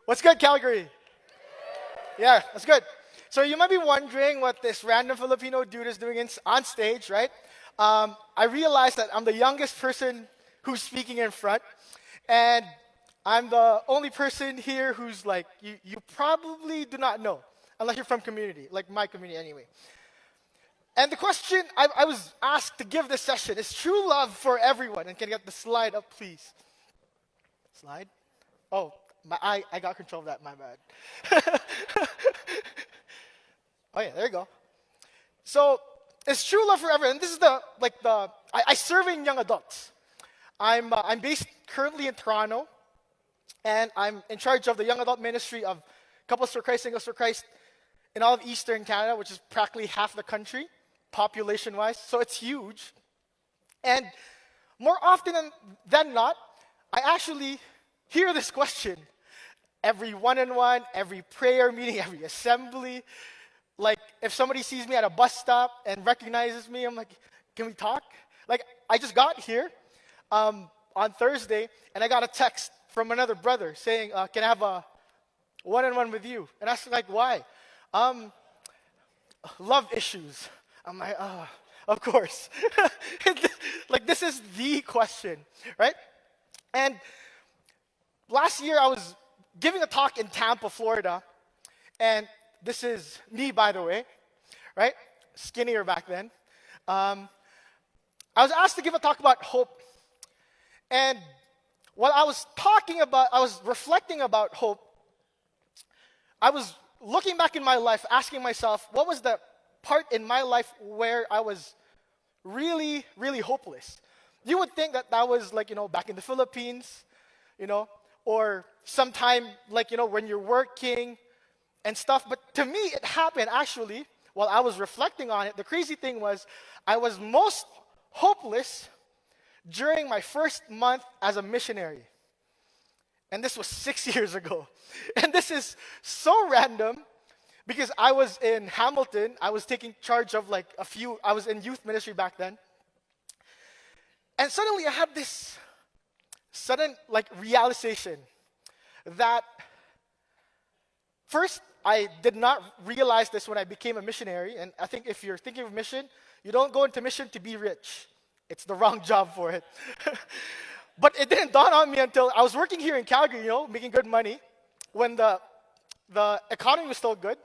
What's good, Calgary? Yeah, that's good. So you might be wondering what this random Filipino dude is doing on stage, right? I realized that I'm the youngest person who's speaking in front, and I'm the only person here who's like, you probably do not know, unless you're from community, like my community anyway. And the question I was asked to give this session is true love for everyone. And can you get the slide up, please? Slide? Oh, I got control of that, my bad. Oh yeah, there you go. So, it's true love for everyone. And this is I serve in young adults. I'm based currently in Toronto, and I'm in charge of the young adult ministry of Couples for Christ, Singles for Christ in all of Eastern Canada, which is practically half the country, population-wise. So it's huge. And more often than not, I actually hear this question every one-on-one, every prayer meeting, every assembly. Like, if somebody sees me at a bus stop and recognizes me, I'm like, can we talk? Like, I just got here on Thursday, and I got a text from another brother saying, can I have a one-on-one with you? And I was like, why? Love issues. I'm like, of course. Like, this is the question, right? And last year, I was giving a talk in Tampa, Florida, and this is me, by the way, right? Skinnier back then. I was asked to give a talk about hope. And while I was reflecting about hope, I was looking back in my life, asking myself, what was the part in my life where I was really, really hopeless? You would think that was back in the Philippines, or sometime when you're working and stuff. But to me, it happened actually while I was reflecting on it. The crazy thing was I was most hopeless during my first month as a missionary. And this was 6 years ago. And this is so random because I was in Hamilton. I was taking charge of I was in youth ministry back then. And suddenly I had this sudden realization that first, I did not realize this when I became a missionary. And I think if you're thinking of mission, you don't go into mission to be rich. It's the wrong job for it. But it didn't dawn on me until I was working here in Calgary, making good money, when the economy was still good.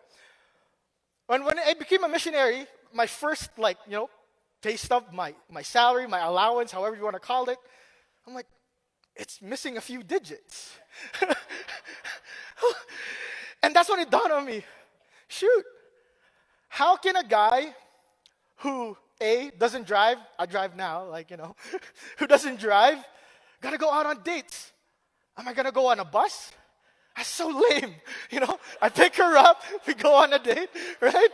And when I became a missionary, my first, pay stub, my salary, my allowance, however you want to call it, I'm like, it's missing a few digits. And that's when it dawned on me. Shoot, how can a guy who, A, doesn't drive, I drive now, who doesn't drive, gotta go out on dates? Am I gonna go on a bus? That's so lame, I pick her up, we go on a date, right?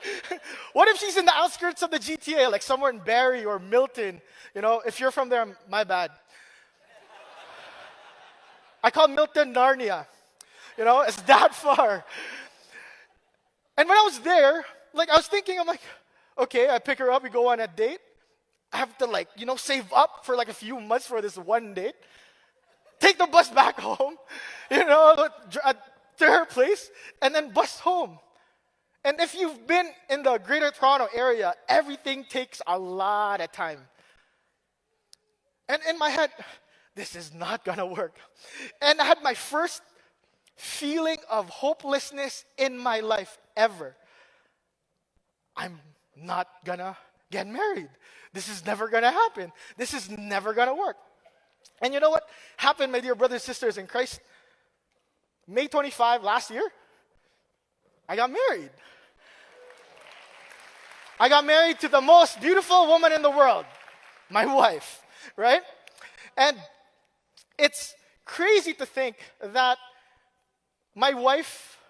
What if she's in the outskirts of the GTA, like somewhere in Barrie or Milton? If you're from there, my bad. I call Milton Narnia. It's that far. And when I was there, I was thinking, I'm like, okay, I pick her up, we go on a date. I have to save up for a few months for this one date. Take the bus back home, to her place, and then bus home. And if you've been in the Greater Toronto area, everything takes a lot of time. And in my head, this is not gonna work. And I had my first feeling of hopelessness in my life ever. I'm not gonna get married. This is never gonna happen. This is never gonna work. And you know what happened, my dear brothers and sisters in Christ? May 25 last year, I got married. I got married to the most beautiful woman in the world, my wife, right? And it's crazy to think that my wife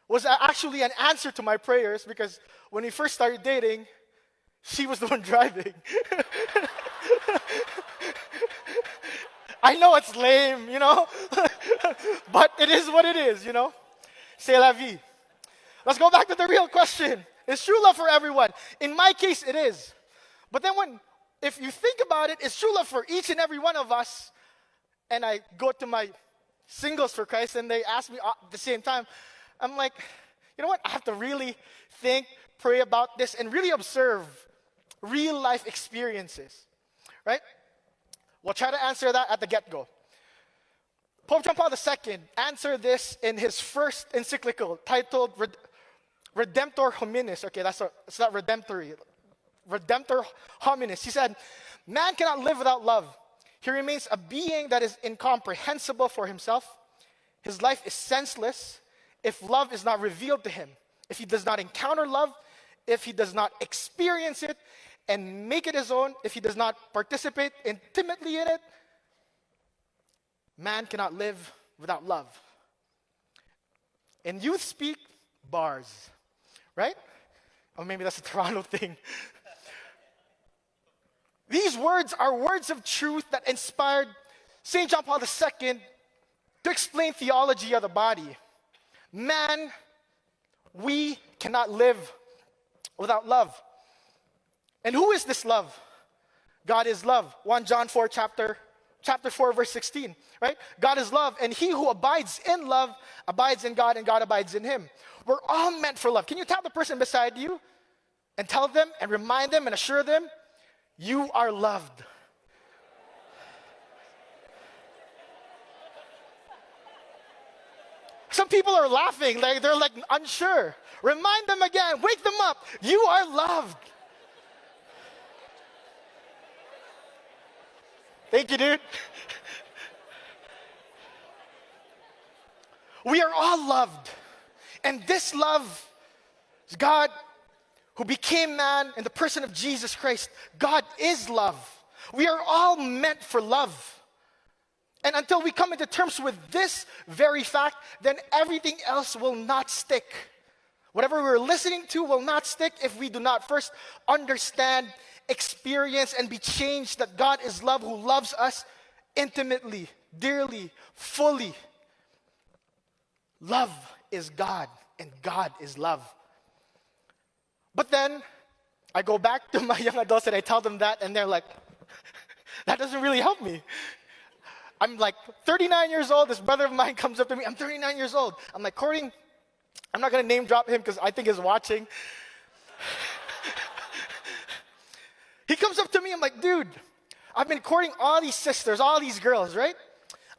was actually an answer to my prayers, because when we first started dating, she was the one driving. I know it's lame, but it is what it is, C'est la vie. Let's go back to the real question. Is true love for everyone? In my case, it is. But then if you think about it, it's true love for each and every one of us. And I go to my singles for Christ, and they asked me at the same time. I'm like, you know what? I have to really think, pray about this, and really observe real life experiences, right? We'll try to answer that at the get-go. Pope John Paul II answered this in his first encyclical titled Redemptor Hominis. Okay, it's not redemptory. Redemptor Hominis. He said, man cannot live without love. He remains a being that is incomprehensible for himself. His life is senseless if love is not revealed to him. If he does not encounter love, if he does not experience it and make it his own, if he does not participate intimately in it, man cannot live without love. In youth speak, bars, right? Or maybe that's a Toronto thing. These words are words of truth that inspired St. John Paul II to explain theology of the body. Man, we cannot live without love. And who is this love? God is love. 1 John 4, chapter 4, verse 16, right? God is love, and he who abides in love abides in God, and God abides in him. We're all meant for love. Can you tap the person beside you and tell them and remind them and assure them, you are loved? Some people are laughing, like they're like unsure. Remind them again, wake them up. You are loved. Thank you, dude. We are all loved. And this love is God who became man in the person of Jesus Christ. God is love. We are all meant for love. And until we come into terms with this very fact, then everything else will not stick. Whatever we're listening to will not stick if we do not first understand, experience, and be changed that God is love who loves us intimately, dearly, fully. Love is God, and God is love. But then, I go back to my young adults and I tell them that, and they're like, that doesn't really help me. I'm like 39 years old. This brother of mine comes up to me. I'm 39 years old. I'm like, courting. I'm not going to name drop him because I think he's watching. He comes up to me. I'm like, dude, I've been courting all these sisters, all these girls, right?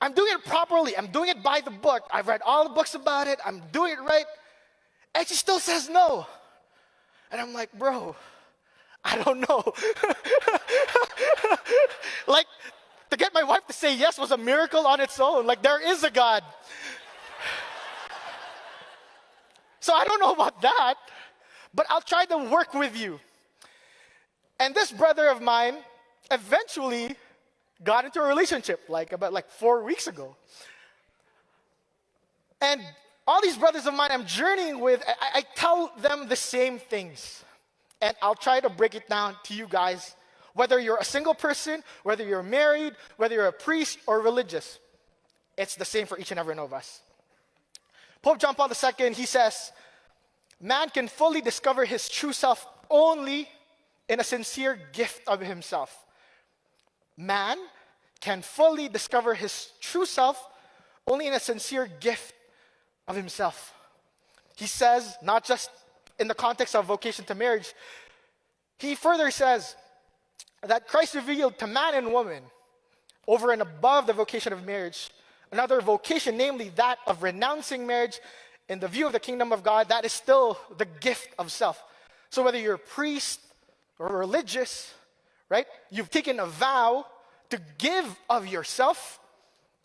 I'm doing it properly. I'm doing it by the book. I've read all the books about it. I'm doing it right. And she still says no. And I'm like, bro, I don't know. Like, to get my wife to say yes was a miracle on its own. Like, there is a God. So I don't know about that, but I'll try to work with you. And this brother of mine eventually got into a relationship about 4 weeks ago. And all these brothers of mine I'm journeying with, I tell them the same things. And I'll try to break it down to you guys. Whether you're a single person, whether you're married, whether you're a priest or religious, it's the same for each and every one of us. Pope John Paul II, he says, man can fully discover his true self only in a sincere gift of himself. Man can fully discover his true self only in a sincere gift of himself. He says, not just in the context of vocation to marriage, he further says, that Christ revealed to man and woman, over and above the vocation of marriage, another vocation, namely that of renouncing marriage in the view of the kingdom of God, that is still the gift of self. So whether you're a priest or religious, right, you've taken a vow to give of yourself,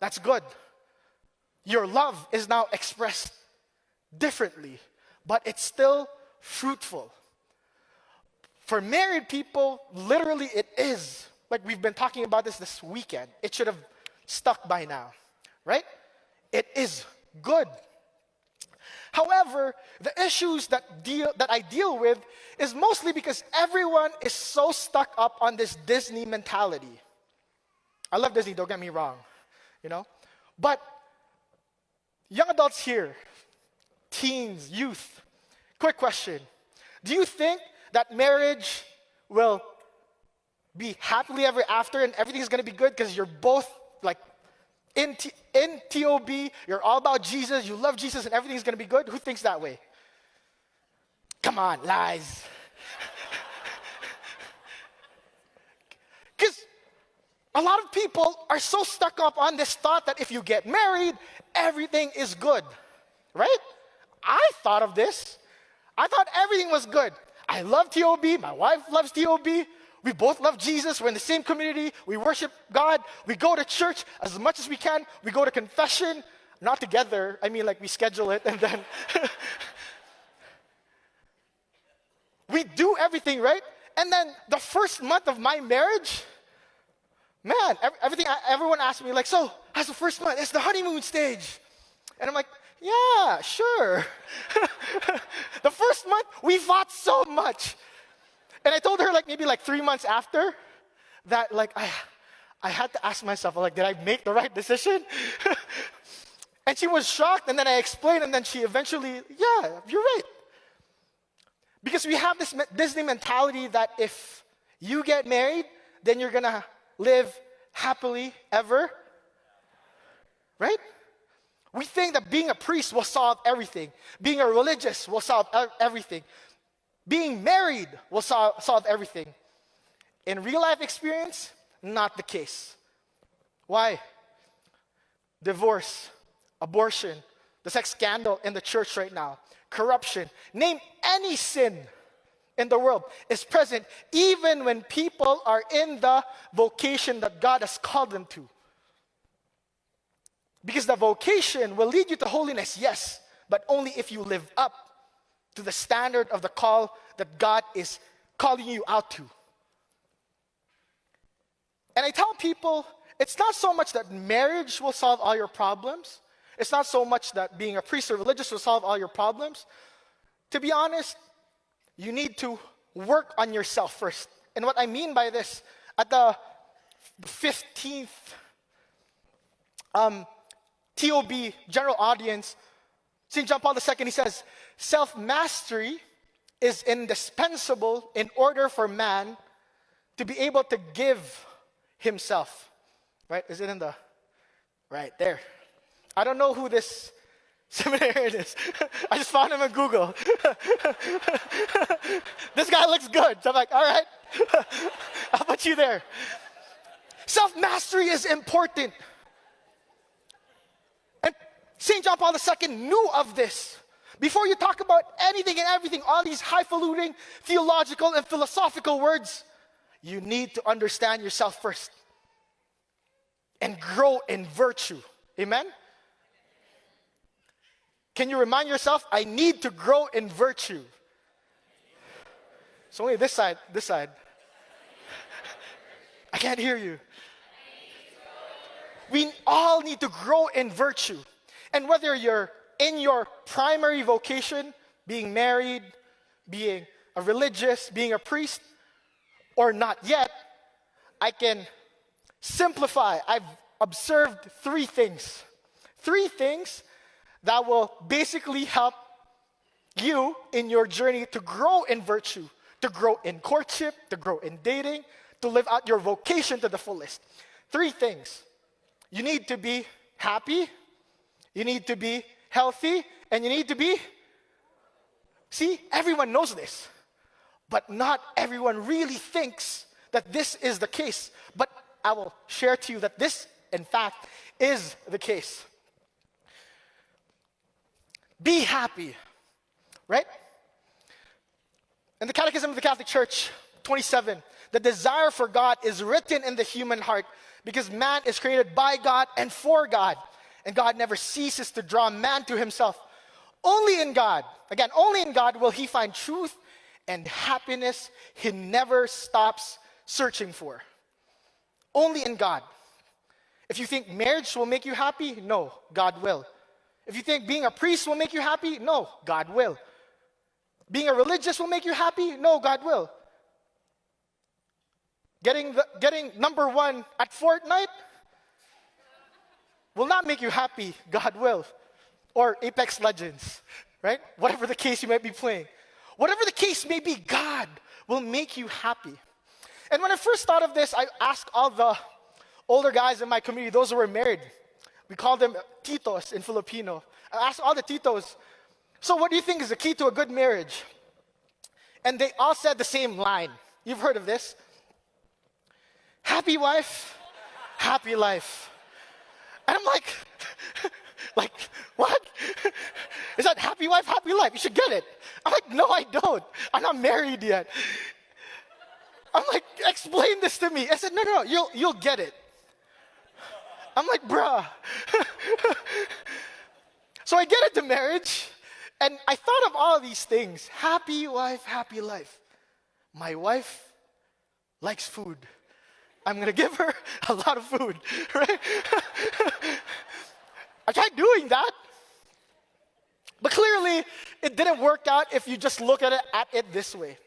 that's good. Your love is now expressed differently, but it's still fruitful. For married people, literally it is. Like we've been talking about this weekend. It should have stuck by now, right? It is good. However, the issues that I deal with is mostly because everyone is so stuck up on this Disney mentality. I love Disney, don't get me wrong, you know? But young adults here, teens, youth, quick question. Do you think that marriage will be happily ever after and everything is going to be good because you're both like in TOB, you're all about Jesus, you love Jesus, and everything's going to be good? Who thinks that way? Come on, lies. Because a lot of people are so stuck up on this thought that if you get married, everything is good, right? I thought of this. I thought everything was good. I love TOB. My wife loves TOB. We both love Jesus. We're in the same community. We worship God. We go to church as much as we can. We go to confession. Not together. I mean, like, we schedule it and then we do everything, right? And then the first month of my marriage, man, everyone asked me, like, so, how's the first month? It's the honeymoon stage. And I'm like, yeah, sure. The first month, we fought so much. And I told her, like, maybe like 3 months after that, like, I had to ask myself, like, did I make the right decision? And she was shocked, and then I explained, and then she eventually, yeah, you're right. Because we have this Disney mentality that if you get married, then you're going to live happily ever. Right? We think that being a priest will solve everything. Being a religious will solve everything. Being married will solve everything. In real life experience, not the case. Why? Divorce, abortion, the sex scandal in the church right now, corruption, name any sin in the world is present even when people are in the vocation that God has called them to. Because the vocation will lead you to holiness, yes, but only if you live up to the standard of the call that God is calling you out to. And I tell people, it's not so much that marriage will solve all your problems. It's not so much that being a priest or religious will solve all your problems. To be honest, you need to work on yourself first. And what I mean by this, at the 15th TOB general audience, St. John Paul II, he says, self-mastery is indispensable in order for man to be able to give himself. Right? Is it in the... Right, there. I don't know who this seminarian is. I just found him on Google. This guy looks good. So I'm like, all right. I'll put you there. Self-mastery is important. And St. John Paul II knew of this. Before you talk about anything and everything, all these highfalutin theological and philosophical words, you need to understand yourself first and grow in virtue. Amen? Can you remind yourself, I need to grow in virtue? It's only this side, this side. I can't hear you. We all need to grow in virtue. And whether you're in your primary vocation, being married, being a religious, being a priest, or not yet, I can simplify. I've observed 3 things. 3 things that will basically help you in your journey to grow in virtue, to grow in courtship, to grow in dating, to live out your vocation to the fullest. 3 things. You need to be happy, you need to be healthy, and you need to be... See, everyone knows this, but not everyone really thinks that this is the case. But I will share to you that this, in fact, is the case. Be happy, right? In the Catechism of the Catholic Church, 27, the desire for God is written in the human heart because man is created by God and for God. And God never ceases to draw man to himself. Only in God, again, only in God will he find truth and happiness he never stops searching for. Only in God. If you think marriage will make you happy, no, God will. If you think being a priest will make you happy, no, God will. Being a religious will make you happy, no, God will. Getting number 1 at Fortnite will not make you happy, God will. Or Apex Legends, right? Whatever the case you might be playing. Whatever the case may be, God will make you happy. And when I first thought of this, I asked all the older guys in my community, those who were married, We call them titos in Filipino. I asked all the titos, so what do you think is the key to a good marriage? And they all said the same line. You've heard of this? Happy wife, happy life. And I'm like, like, what? Is that happy wife, happy life? You should get it. I'm like, no, I don't. I'm not married yet. I'm like, explain this to me. I said, no, you'll get it. I'm like, bruh. So I get into marriage, and I thought of all these things. Happy wife, happy life. My wife likes food. I'm going to give her a lot of food, right? I tried doing that. But clearly, it didn't work out if you just look at it this way.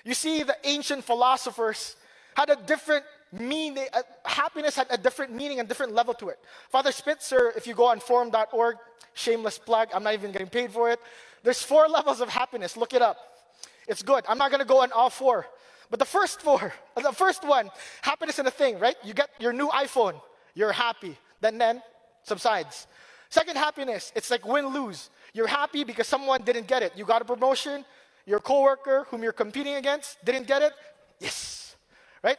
You see, the ancient philosophers had a different meaning. Happiness had a different meaning and different level to it. Father Spitzer, if you go on forum.org, shameless plug, I'm not even getting paid for it. There's 4 levels of happiness. Look it up. It's good. I'm not going to go on all 4. But the first one, happiness in a thing, right? You get your new iPhone. You're happy. Then subsides. Second, happiness. It's like win-lose. You're happy because someone didn't get it. You got a promotion. Your coworker whom you're competing against didn't get it. Yes. Right?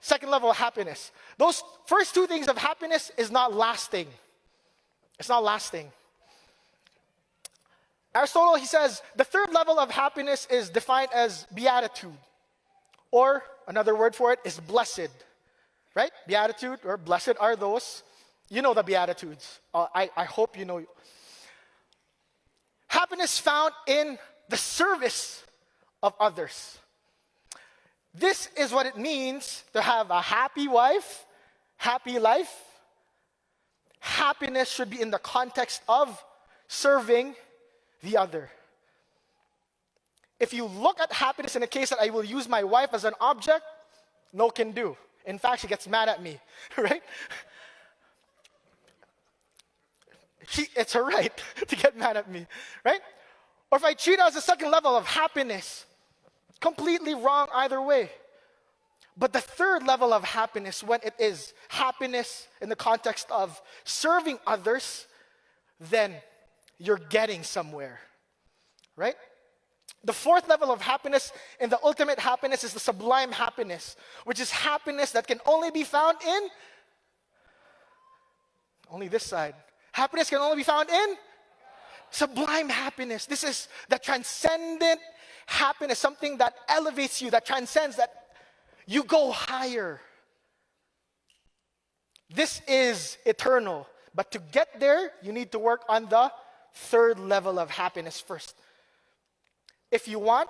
Second level of happiness. Those first 2 things of happiness is not lasting. It's not lasting. Aristotle, he says, the third level of happiness is defined as beatitude. Or another word for it is blessed. Right? Beatitude or blessed are those. You know the Beatitudes. I hope you know. Happiness found in the service of others. This is what it means to have a happy wife, happy life. Happiness should be in the context of serving the other. If you look at happiness in a case that I will use my wife as an object, no can do. In fact, she gets mad at me, right? It's her right to get mad at me, right? Or if I treat her as a second level of happiness, completely wrong either way. But the third level of happiness, when it is happiness in the context of serving others, then you're getting somewhere, right? The fourth level of happiness and the ultimate happiness is the sublime happiness, which is happiness that can only be found in only this side. Happiness can only be found in sublime happiness. This is the transcendent happiness, something that elevates you, that transcends, that you go higher. This is eternal. But to get there, you need to work on the third level of happiness first. If you want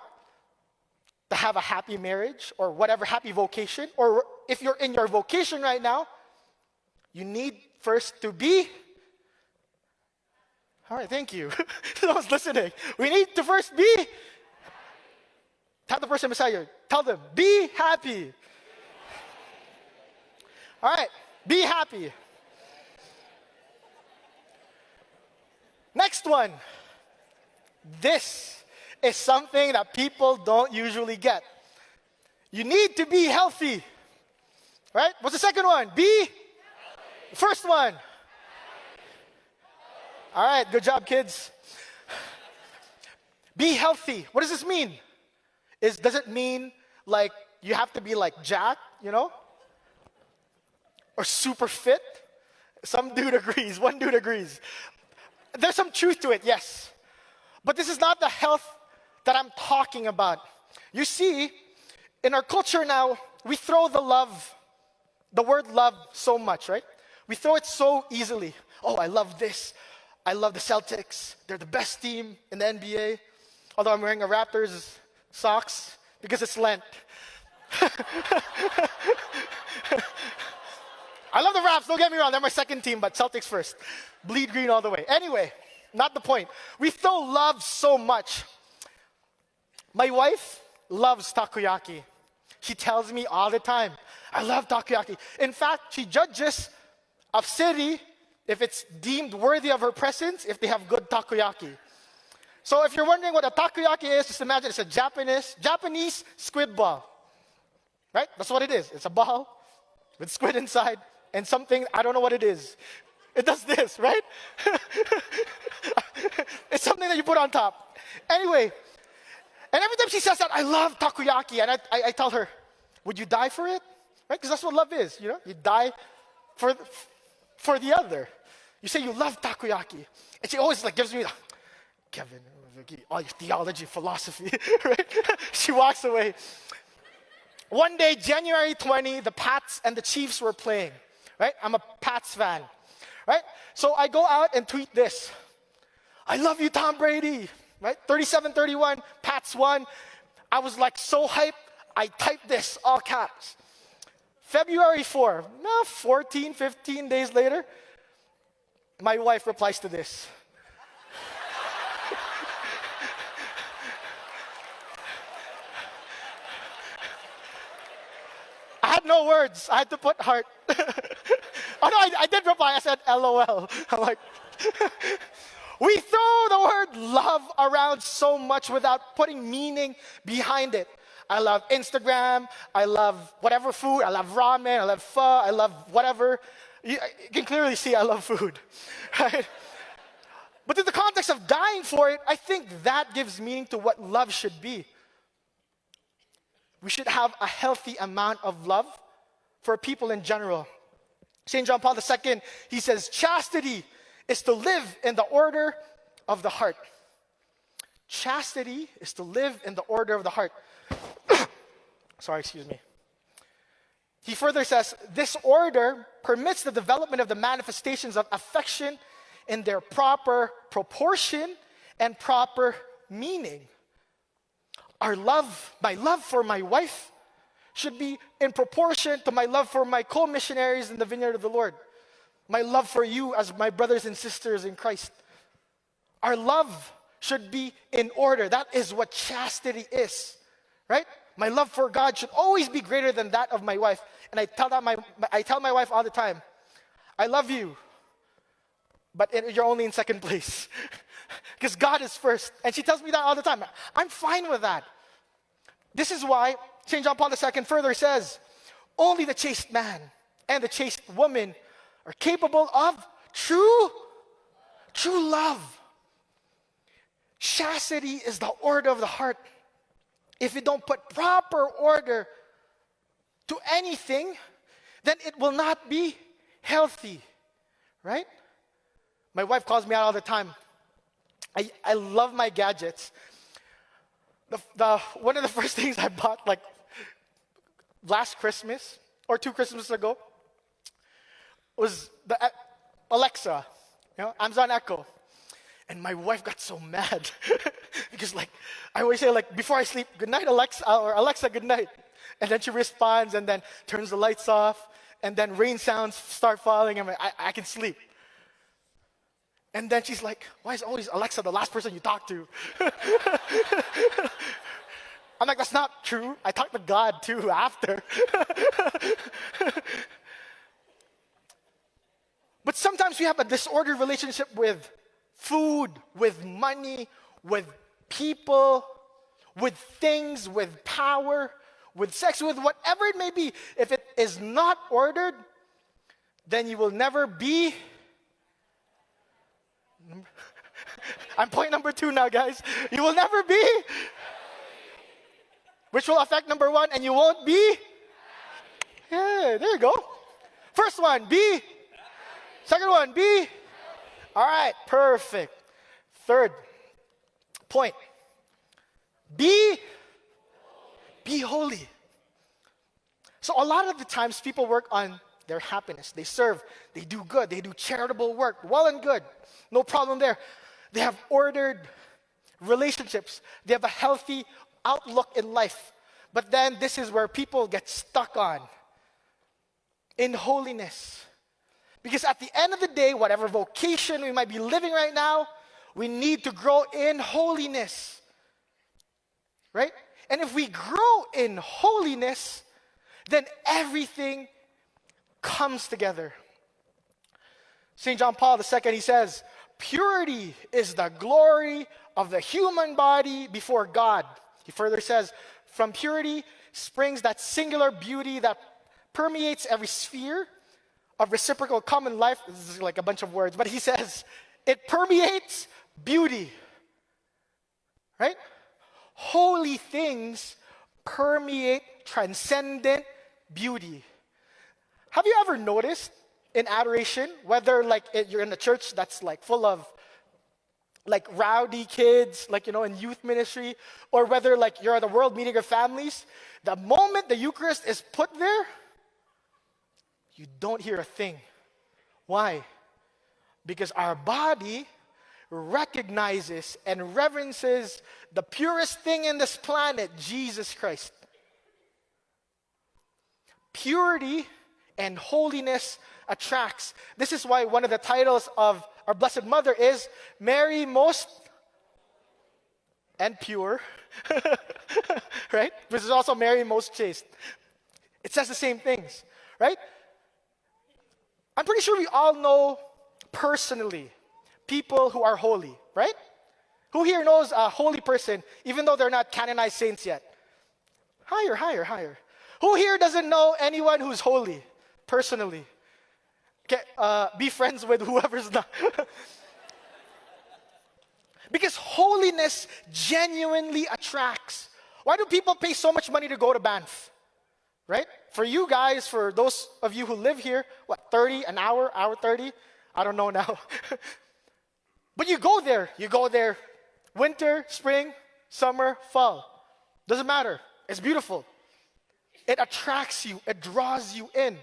to have a happy marriage or whatever happy vocation, or if you're in your vocation right now, you need first to be. All right, thank you. I was listening. We need to first be. Tell the person beside you. Tell them, be happy. All right, be happy. Next one. This is something that people don't usually get. You need to be healthy. Right? What's the second one? Be healthy. First one. All right, good job, kids. Be healthy. What does this mean? Does it mean like you have to be like Jack, you know? Or super fit? Some dude agrees. One dude agrees. There's some truth to it, yes. But this is not the health that I'm talking about. You see, in our culture now, we throw the word love so much, right? We throw it so easily. Oh, I love this. I love the Celtics. They're the best team in the NBA. Although I'm wearing a Raptors socks because it's Lent. I love the Raps, don't get me wrong. They're my second team, but Celtics first. Bleed green all the way. Anyway, not the point. We throw love so much. My wife loves takoyaki. She tells me all the time, I love takoyaki. In fact, she judges a city if it's deemed worthy of her presence if they have good takoyaki. So if you're wondering what a takoyaki is, just imagine it's a Japanese squid ball. Right? That's what it is. It's a ball with squid inside and something, I don't know what it is. It does this, right? It's something that you put on top. Anyway, and every time she says that, I love takoyaki. And I tell her, would you die for it? Right? Because that's what love is, you know? You die for the other. You say you love takoyaki. And she always like gives me, Kevin, all your theology, philosophy, right? She walks away. One day, January 20, the Pats and the Chiefs were playing, right? I'm a Pats fan, right? So I go out and tweet this. I love you, Tom Brady, right? 37-31, Pats won. I was like so hyped. I typed this, all caps. February 4, 14, 15 days later, my wife replies to this. I had no words. I had to put heart. Oh no, I did reply. I said LOL. I'm like, we throw the word love around so much without putting meaning behind it. I love Instagram. I love whatever food. I love ramen. I love pho. I love whatever. You can clearly see I love food. Right? But in the context of dying for it, I think that gives meaning to what love should be. We should have a healthy amount of love for people in general. St. John Paul II, he says, chastity is to live in the order of the heart. Chastity is to live in the order of the heart. Sorry, excuse me. He further says, this order permits the development of the manifestations of affection in their proper proportion and proper meaning. My love for my wife should be in proportion to my love for my co-missionaries in the vineyard of the Lord. My love for you as my brothers and sisters in Christ. Our love should be in order. That is what chastity is, right? My love for God should always be greater than that of my wife. And I tell my wife all the time, I love you, but you're only in second place. Because God is first. And she tells me that all the time. I'm fine with that. This is why St. John Paul II further says, only the chaste man and the chaste woman are capable of true love. Chastity is the order of the heart. If you don't put proper order to anything, then it will not be healthy, right? My wife calls me out all the time. I love my gadgets. One of the first things I bought, like last Christmas or 2 Christmases ago, was the Alexa, Amazon Echo. And my wife got so mad because, like, I always say, like, before I sleep, good night, Alexa, or Alexa, good night. And then she responds and then turns the lights off, and then rain sounds start falling, and I can sleep. And then she's like, why is always Alexa the last person you talk to? I'm like, that's not true. I talk to God too after. But sometimes we have a disordered relationship with food, with money, with people, with things, with power, with sex, with whatever it may be. If it is not ordered, then you will never be. I'm point number 2 now, guys. You will never be. Which will affect number 1, and you won't be. Yeah, there you go. First one, be. Second one, be. All right, perfect. Third point, be holy. So a lot of the times people work on their happiness. They serve, they do good, they do charitable work. Well and good, no problem there. They have ordered relationships. They have a healthy outlook in life. But then this is where people get stuck on, in holiness. Because at the end of the day, whatever vocation we might be living right now, we need to grow in holiness. Right? And if we grow in holiness, then everything comes together. St. John Paul II, he says, purity is the glory of the human body before God. He further says, from purity springs that singular beauty that permeates every sphere of reciprocal common life. This is like a bunch of words, but he says, it permeates beauty. Right? Holy things permeate transcendent beauty. Have you ever noticed in adoration, whether like you're in a church that's like full of like rowdy kids, like, in youth ministry, or whether like you're at a world meeting of families, the moment the Eucharist is put there, you don't hear a thing. Why? Because our body recognizes and reverences the purest thing in this planet, Jesus Christ. Purity and holiness attracts. This is why one of the titles of our Blessed Mother is Mary most and pure, right? This is also Mary most chaste. It says the same things, right? I'm pretty sure we all know personally people who are holy, right? Who here knows a holy person, even though they're not canonized saints yet? Higher. Who here doesn't know anyone who's holy personally? Okay, be friends with whoever's not. Because holiness genuinely attracts. Why do people pay so much money to go to Banff? Right? For you guys, for those of you who live here, what, 30 an hour, hour 30? I don't know now. But you go there, winter, spring, summer, fall. Doesn't matter. It's beautiful. It attracts you. It draws you in.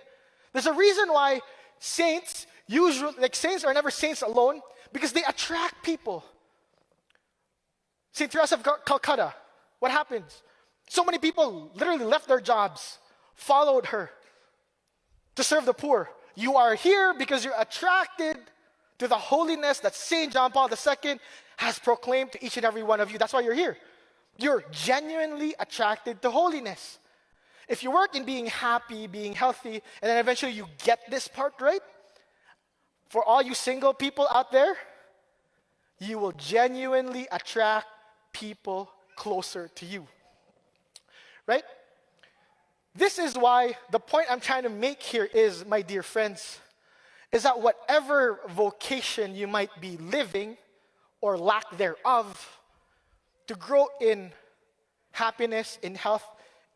There's a reason why saints are never saints alone, because they attract people. St. Teresa of Calcutta, what happens? So many people literally left their jobs, followed her to serve the poor. You are here because you're attracted to the holiness that St. John Paul II has proclaimed to each and every one of you. That's why you're here. You're genuinely attracted to holiness. If you work in being happy, being healthy, and then eventually you get this part right, for all you single people out there, you will genuinely attract people closer to you. Right? This is why the point I'm trying to make here is, my dear friends, is that whatever vocation you might be living or lack thereof, to grow in happiness, in health,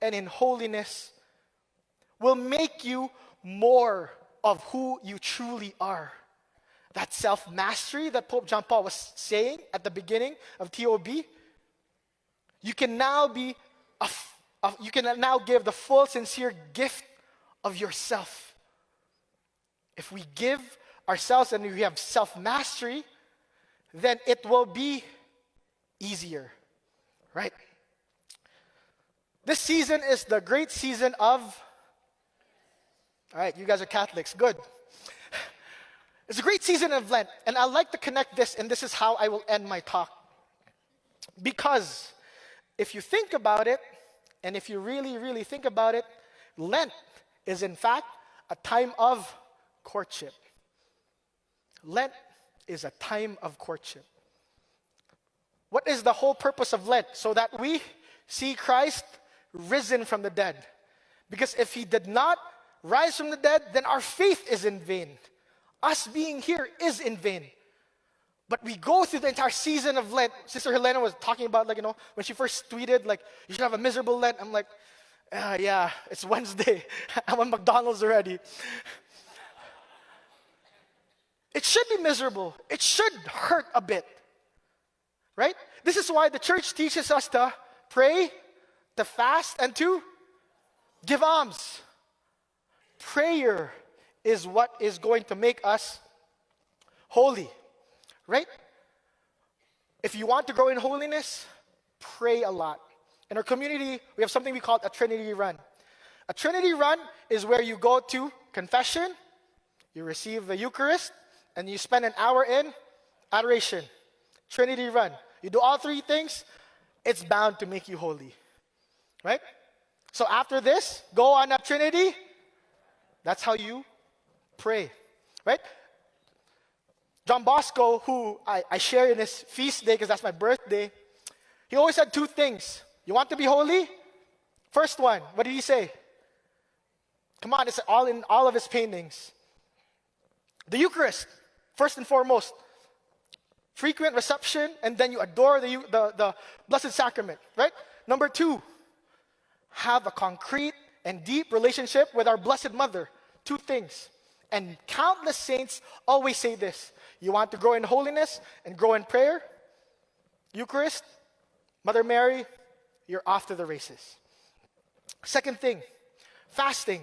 and in holiness will make you more of who you truly are. That self-mastery that Pope John Paul was saying at the beginning of TOB, you can now be you can now give the full, sincere gift of yourself. If we give ourselves and we have self-mastery, then it will be easier, right? This season is the great season of, all right, you guys are Catholics, good. It's a great season of Lent, and I like to connect this, and this is how I will end my talk. Because if you think about it, and if you really, really think about it, Lent is in fact a time of courtship. Lent is a time of courtship. What is the whole purpose of Lent? So that we see Christ risen from the dead. Because if he did not rise from the dead, then our faith is in vain. Us being here is in vain. But we go through the entire season of Lent. Sister Helena was talking about, when she first tweeted, you should have a miserable Lent. I'm like, yeah, it's Wednesday. I'm on McDonald's already. It should be miserable. It should hurt a bit. Right? This is why the church teaches us to pray, to fast, and to give alms. Prayer is what is going to make us holy. Right? If you want to grow in holiness, pray a lot. In our community, we have something we call a Trinity Run. A Trinity Run is where you go to confession, you receive the Eucharist, and you spend an hour in adoration. Trinity Run. You do all three things, it's bound to make you holy. Right? So after this, go on a Trinity. That's how you pray. Right? John Bosco, who I share in his feast day because that's my birthday, he always said two things. You want to be holy? First one, what did he say? Come on, it's all in all of his paintings. The Eucharist, first and foremost. Frequent reception, and then you adore the Blessed Sacrament, right? Number 2, have a concrete and deep relationship with our Blessed Mother. 2 things. And countless saints always say this. You want to grow in holiness and grow in prayer? Eucharist, Mother Mary, you're off to the races. Second thing, fasting.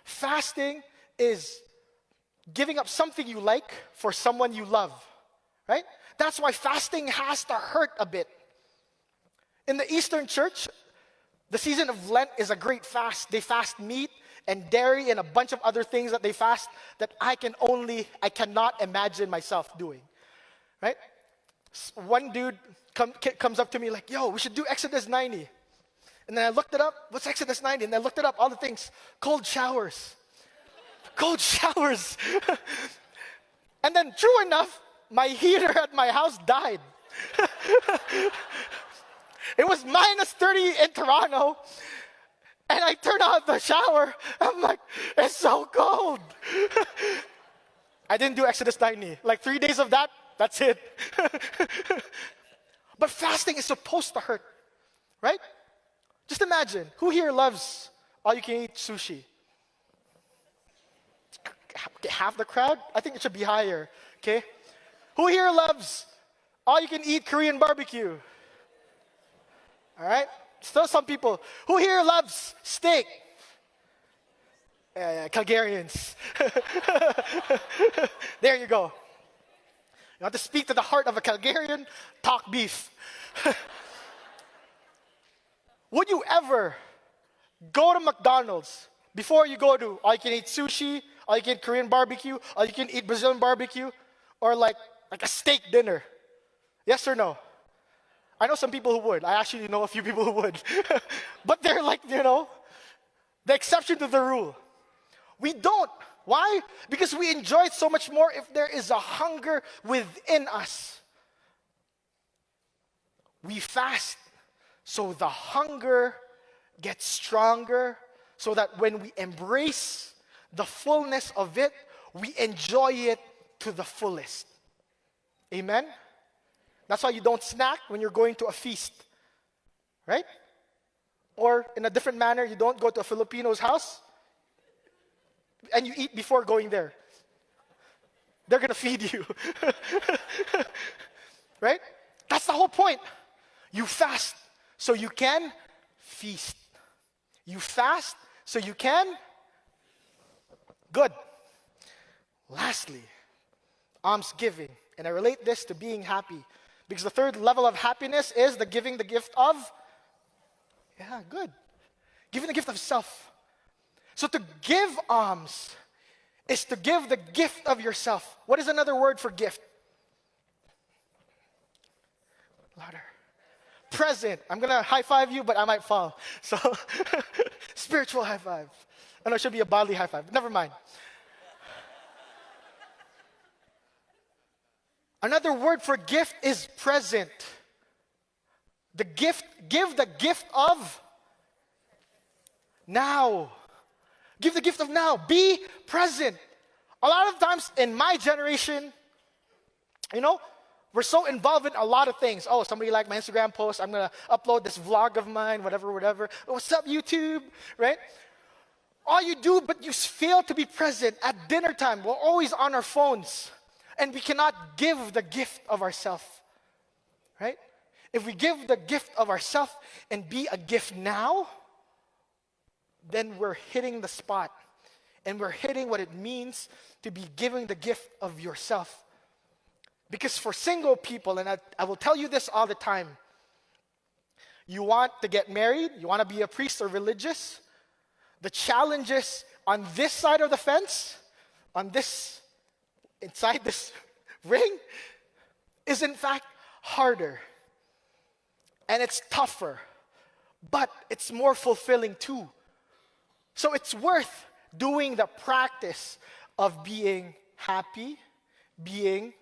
Fasting is giving up something you like for someone you love, right? That's why fasting has to hurt a bit. In the Eastern Church, the season of Lent is a great fast. They fast meat and dairy and a bunch of other things that they fast that I cannot imagine myself doing, right? One dude comes up to me like, yo, we should do Exodus 90. And then I looked it up. What's Exodus 90? And I looked it up, all the things. Cold showers. Cold showers. And then, true enough, my heater at my house died. It was minus 30 in Toronto. And I turned on the shower. I'm like, it's so cold. I didn't do Exodus 90. Like 3 days of that, that's it. But fasting is supposed to hurt, right? Just imagine, who here loves all-you-can-eat sushi? Half the crowd? I think it should be higher, okay? Who here loves all-you-can-eat Korean barbecue? All right? Still some people. Who here loves steak? Calgarians. There you go. You want to speak to the heart of a Calgarian? Talk beef. Would you ever go to McDonald's before you go to all-you-can-eat sushi, all-you-can-eat Korean barbecue, all-you-can-eat Brazilian barbecue, or like a steak dinner? Yes or no? I know some people who would. I actually know a few people who would. But they're like, the exception to the rule. We don't. Why? Because we enjoy it so much more if there is a hunger within us. We fast so the hunger gets stronger, so that when we embrace the fullness of it, we enjoy it to the fullest. Amen? That's why you don't snack when you're going to a feast, right? Or in a different manner, you don't go to a Filipino's house and you eat before going there. They're going to feed you. Right? That's the whole point. You fast so you can feast. You fast so you can. Good. Lastly, almsgiving. And I relate this to being happy. Because the third level of happiness is giving the gift of, good. Giving the gift of self. So to give alms is to give the gift of yourself. What is another word for gift? Louder. Present. I'm going to high five you, but I might fall. So, spiritual high five. Oh, no, it should be a bodily high five. Never mind. Another word for gift is present. Give the gift of now. Give the gift of now. Be present. A lot of times in my generation, we're so involved in a lot of things. Oh, somebody liked my Instagram post. I'm going to upload this vlog of mine, whatever. What's up, YouTube? Right? All you do, but you fail to be present at dinner time. We're always on our phones. And we cannot give the gift of ourselves. Right? If we give the gift of ourselves and be a gift now, then we're hitting the spot. And we're hitting what it means to be giving the gift of yourself. Because for single people, and I will tell you this all the time, you want to get married, you want to be a priest or religious, the challenges on this side of the fence, inside this ring, is in fact harder. And it's tougher. But it's more fulfilling too. So it's worth doing the practice of being happy, being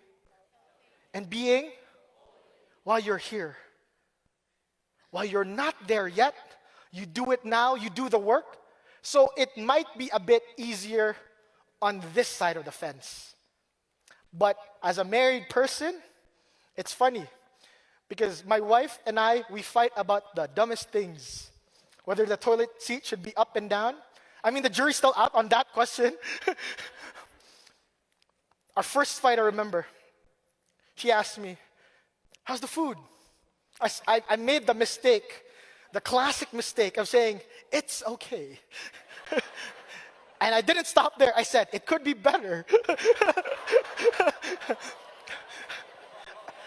while you're here. While you're not there yet, you do it now, you do the work. So it might be a bit easier on this side of the fence. But as a married person, it's funny because my wife and I, we fight about the dumbest things. Whether the toilet seat should be up and down. I mean, the jury's still out on that question. Our first fight, I remember, she asked me, how's the food? I made the mistake, the classic mistake of saying, it's okay. And I didn't stop there. I said, it could be better.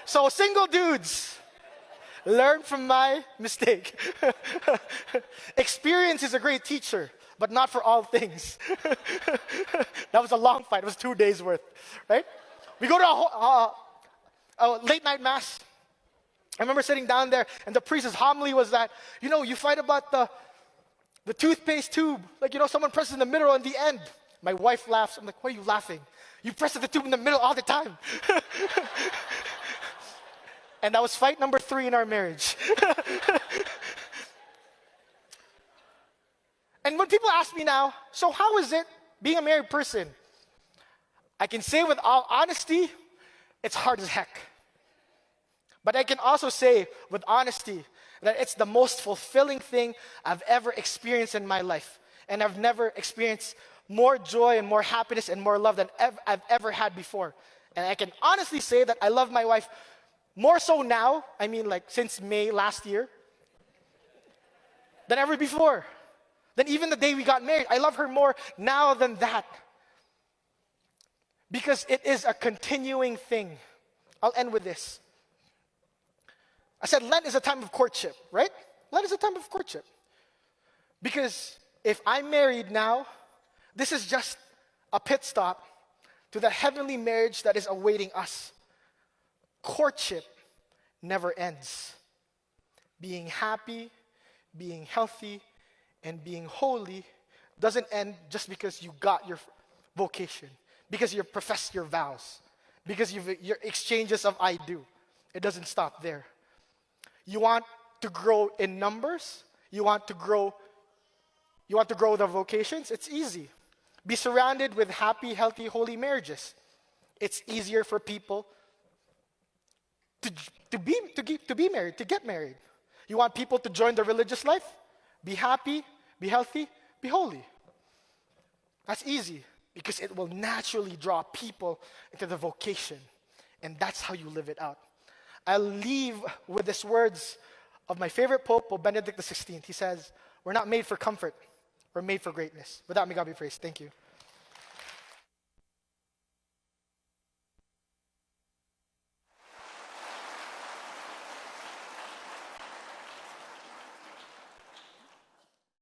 So single dudes, learn from my mistake. Experience is a great teacher, but not for all things. That was a long fight. It was 2 days worth, right? We go to a late night mass. I remember sitting down there, and the priest's homily was that, you fight about the toothpaste tube. Like, someone presses in the middle and the end. My wife laughs. I'm like, why are you laughing? You press the tube in the middle all the time. And that was fight number 3 in our marriage. And when people ask me now, so how is it being a married person? I can say with all honesty, it's hard as heck. But I can also say with honesty that it's the most fulfilling thing I've ever experienced in my life. And I've never experienced more joy and more happiness and more love than I've ever had before. And I can honestly say that I love my wife more so now, since May last year, than ever before. Than even the day we got married. I love her more now than that. Because it is a continuing thing. I'll end with this. I said Lent is a time of courtship, right? Lent is a time of courtship. Because if I'm married now, this is just a pit stop to the heavenly marriage that is awaiting us. Courtship never ends. Being happy, being healthy, and being holy doesn't end just because you got your vocation, because you professed your vows, because your exchanges of I do. It doesn't stop there. You want to grow in numbers? You want to grow the vocations? It's easy. Be surrounded with happy, healthy, holy marriages. It's easier for people to be married, to get married. You want people to join the religious life? Be happy, be healthy, be holy. That's easy because it will naturally draw people into the vocation. And that's how you live it out. I'll leave with these words of my favorite Pope, Pope Benedict XVI. He says, we're not made for comfort, we're made for greatness. With that, may God be praised. Thank you.